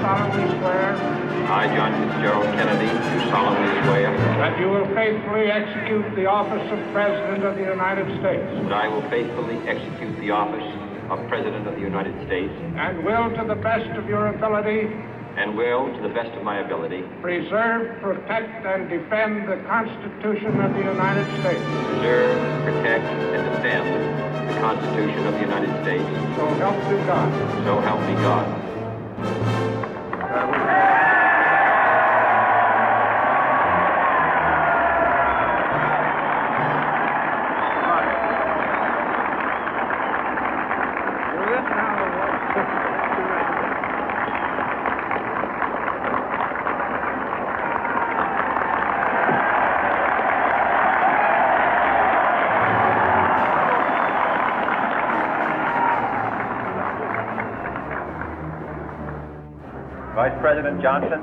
solemnly swear I, John Fitzgerald Kennedy, do solemnly swear that you will faithfully execute the office of President of the United States that I will faithfully execute the office of President of the United States and will, to the best of your ability, and will, to the best of my ability, preserve, protect, and defend the Constitution of the United States. preserve, protect, and defend the Constitution of the United States. So help me God. So help me God. Vice President Johnson,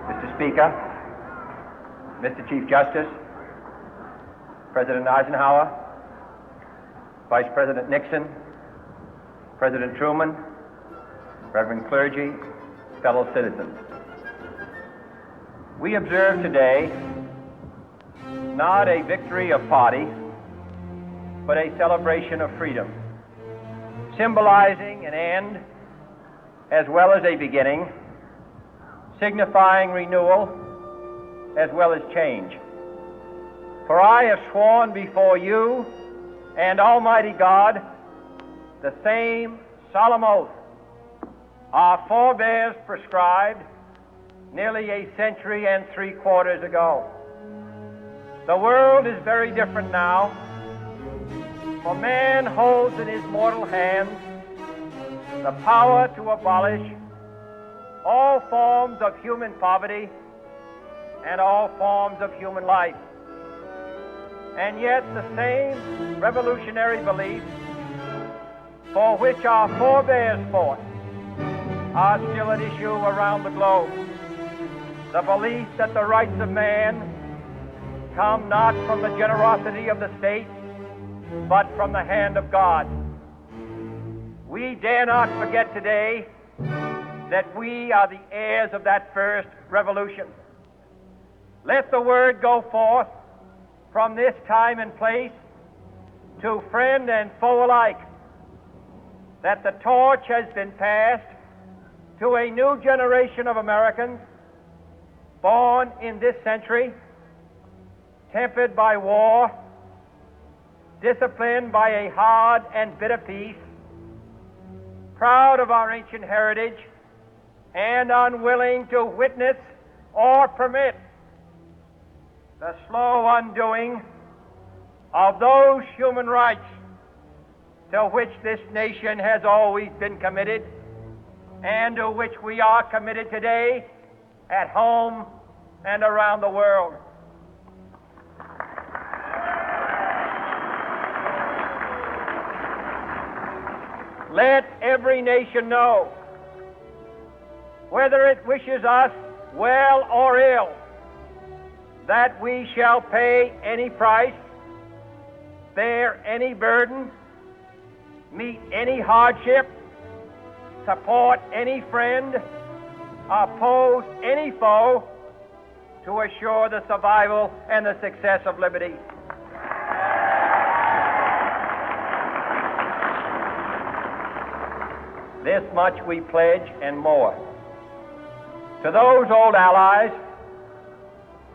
Mr. Speaker, Mr. Chief Justice, President Eisenhower, Vice President Nixon, President Truman, Reverend clergy, fellow citizens. We observe today not a victory of party, but a celebration of freedom, symbolizing an end as well as a beginning, signifying renewal as well as change. For I have sworn before you and Almighty God the same solemn oath our forebears prescribed nearly a century and 3/4 ago. The world is very different now, for man holds in his mortal hands the power to abolish all forms of human poverty and all forms of human life. And yet the same revolutionary beliefs for which our forebears fought are still at issue around the globe. The belief that the rights of man come not from the generosity of the state, but from the hand of God. We dare not forget today that we are the heirs of that first revolution. Let the word go forth from this time and place to friend and foe alike that the torch has been passed to a new generation of Americans born in this century, tempered by war, disciplined by a hard and bitter peace, proud of our ancient heritage, and unwilling to witness or permit the slow undoing of those human rights to which this nation has always been committed and to which we are committed today at home and around the world. Let every nation know, whether it wishes us well or ill, that we shall pay any price, bear any burden, meet any hardship, support any friend, oppose any foe to assure the survival and the success of liberty. This much we pledge and more. To those old allies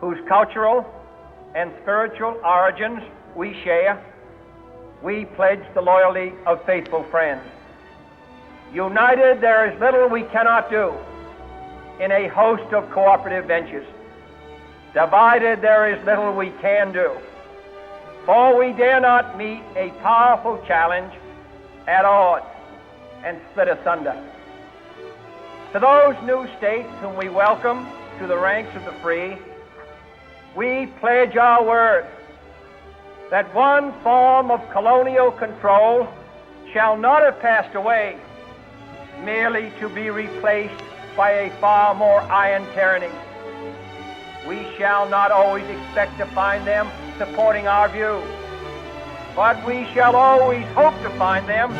whose cultural and spiritual origins we share, we pledge the loyalty of faithful friends. United, there is little we cannot do in a host of cooperative ventures. Divided, there is little we can do, for we dare not meet a powerful challenge at odds and split asunder. To those new states whom we welcome to the ranks of the free, we pledge our word that one form of colonial control shall not have passed away, merely to be replaced by a far more iron tyranny. We shall not always expect to find them supporting our view, but we shall always hope to find them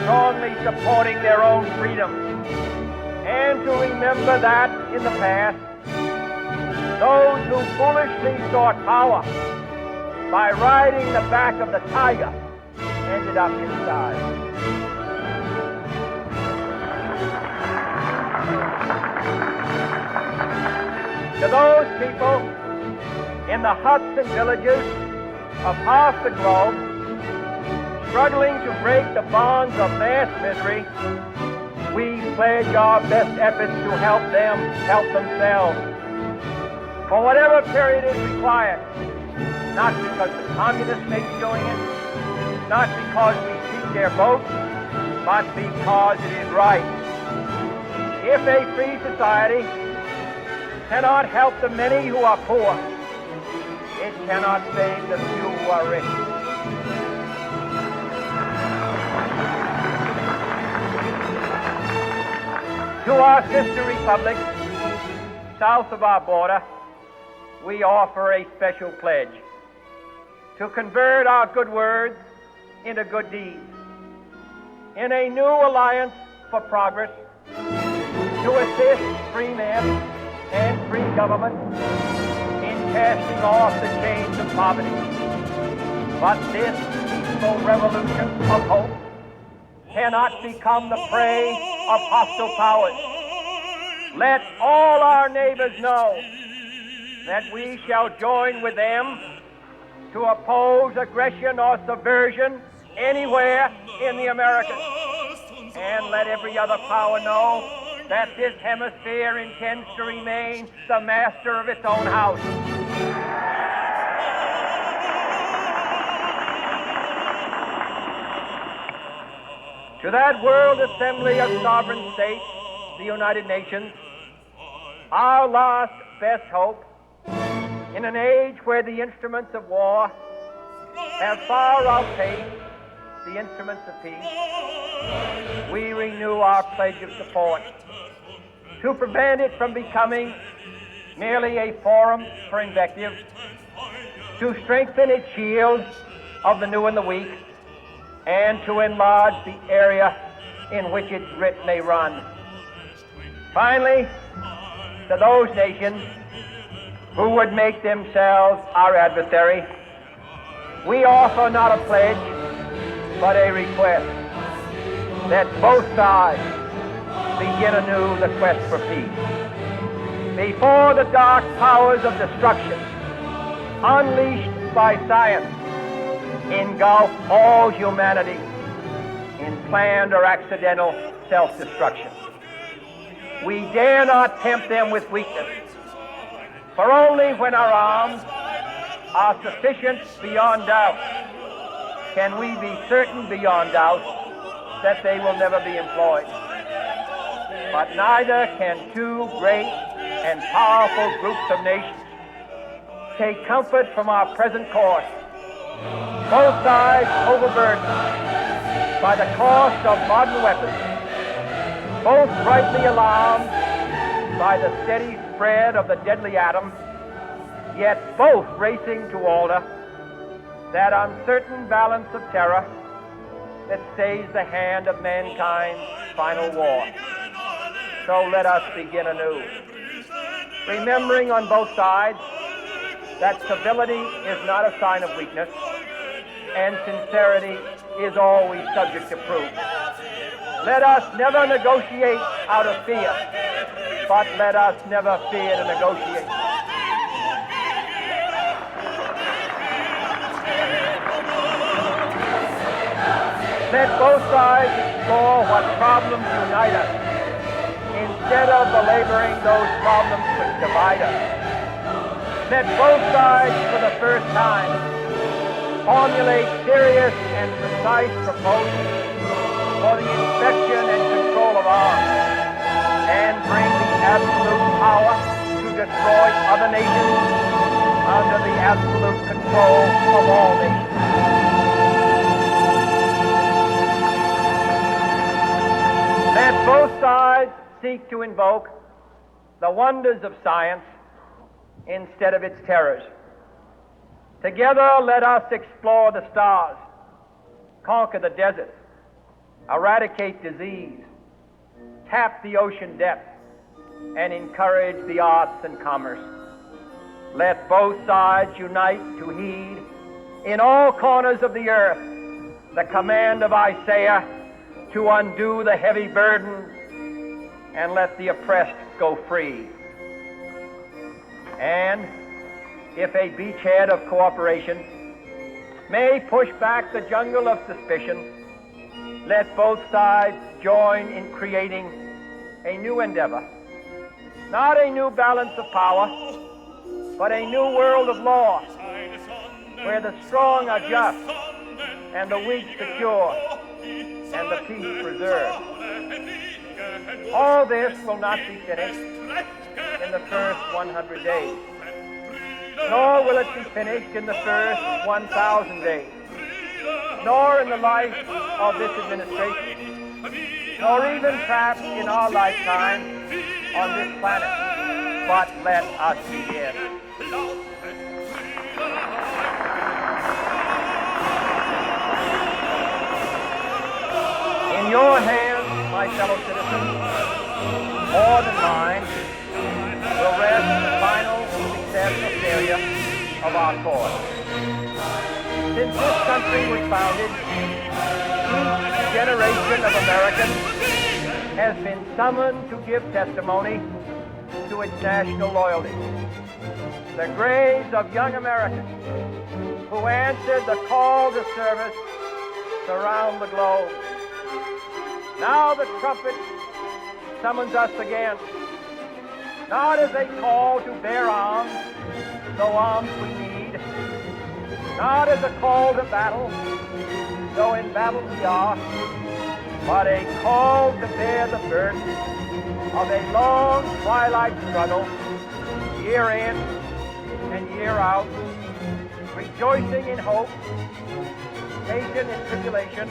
strongly supporting their own freedom and to remember that in the past, those who foolishly sought power by riding the back of the tiger ended up inside. To those people in the huts and villages of half the globe, struggling to break the bonds of mass misery, we pledge our best efforts to help them help themselves. For whatever period is required, not because the communists may be doing it, not because we seek their vote, but because it is right. If a free society cannot help the many who are poor, it cannot save the few who are rich. To our sister republics south of our border, we offer a special pledge to convert our good words into good deeds, in a new alliance for progress, to assist free men and free government in casting off the chains of poverty. But this peaceful revolution of hope cannot become the prey of hostile powers. Let all our neighbors know that we shall join with them to oppose aggression or subversion anywhere in the Americas. And let every other power know that this hemisphere intends to remain the master of its own house. To that World Assembly of Sovereign States, the United Nations, our last best hope, in an age where the instruments of war have far outpaced the instruments of peace, we renew our pledge of support to prevent it from becoming merely a forum for invective, to strengthen its shield of the new and the weak, and to enlarge the area in which its writ may run. Finally, to those nations who would make themselves our adversary, we offer not a pledge, but a request that both sides begin anew the quest for peace. Before the dark powers of destruction, unleashed by science, engulf all humanity in planned or accidental self-destruction. We dare not tempt them with weakness, for only when our arms are sufficient beyond doubt can we be certain beyond doubt that they will never be employed. But neither can two great and powerful groups of nations take comfort from our present course, both sides overburdened by the cost of modern weapons, both rightly alarmed by the steady spread of the deadly atom, yet both racing to alter that uncertain balance of terror that stays the hand of mankind's final war. So let us begin anew, remembering on both sides that civility is not a sign of weakness, and sincerity is always subject to proof. Let us never negotiate out of fear, but let us never fear to negotiate. Let both sides explore what problems unite us, instead of belaboring those problems which divide us. Let both sides, for the first time, formulate serious and precise proposals for the inspection and control of arms, and bring the absolute power to destroy other nations under the absolute control of all nations. Let both sides seek to invoke the wonders of science instead of its terrors. Together, let us explore the stars, conquer the deserts, eradicate disease, tap the ocean depth, and encourage the arts and commerce. Let both sides unite to heed in all corners of the earth the command of Isaiah to undo the heavy burden and let the oppressed go free. And if a beachhead of cooperation may push back the jungle of suspicion, let both sides join in creating a new endeavor, not a new balance of power, but a new world of law, where the strong are just, and the weak secure, and the peace preserved. All this will not be finished in the first 100 days, nor will it be finished in the first 1,000 days, nor in the life of this administration, nor even perhaps in our lifetime on this planet. But let us begin. In your hands, my fellow citizens, more than mine, will rest the final success or failure of our cause. Since this country was founded, each generation of Americans has been summoned to give testimony to its national loyalty. The graves of young Americans who answered the call to service surround the globe. Now the trumpet summons us again, not as a call to bear arms, though arms we need, not as a call to battle, though in battle we are, but a call to bear the burden of a long twilight struggle, year in and year out, rejoicing in hope, patient in tribulation,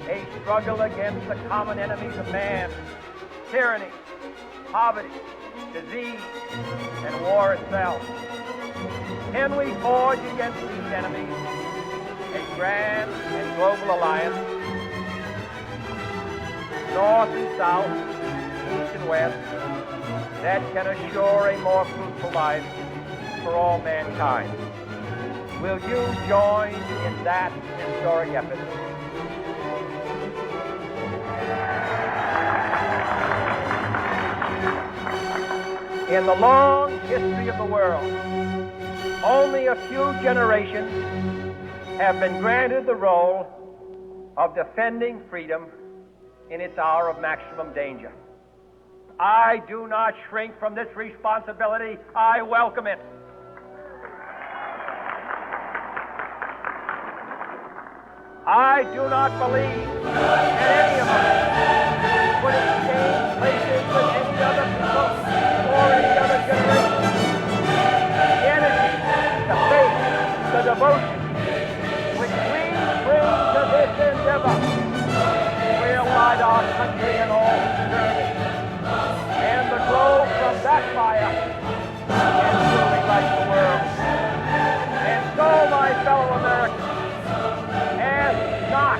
a struggle against the common enemies of man, tyranny, poverty, disease, and war itself. Can we forge against these enemies a grand and global alliance, north and south, east and west, that can assure a more fruitful life for all mankind? Will you join in that historic effort? In the long history of the world, only a few generations have been granted the role of defending freedom in its hour of maximum danger. I do not shrink from this responsibility. I welcome it. I do not believe that any of us would exchange places with any other people or any other generation. The energy, the faith, the devotion which we bring to this endeavor will light our country and all who serve it. And the glow from that fire can truly light the world. And so, my fellow Americans, ask not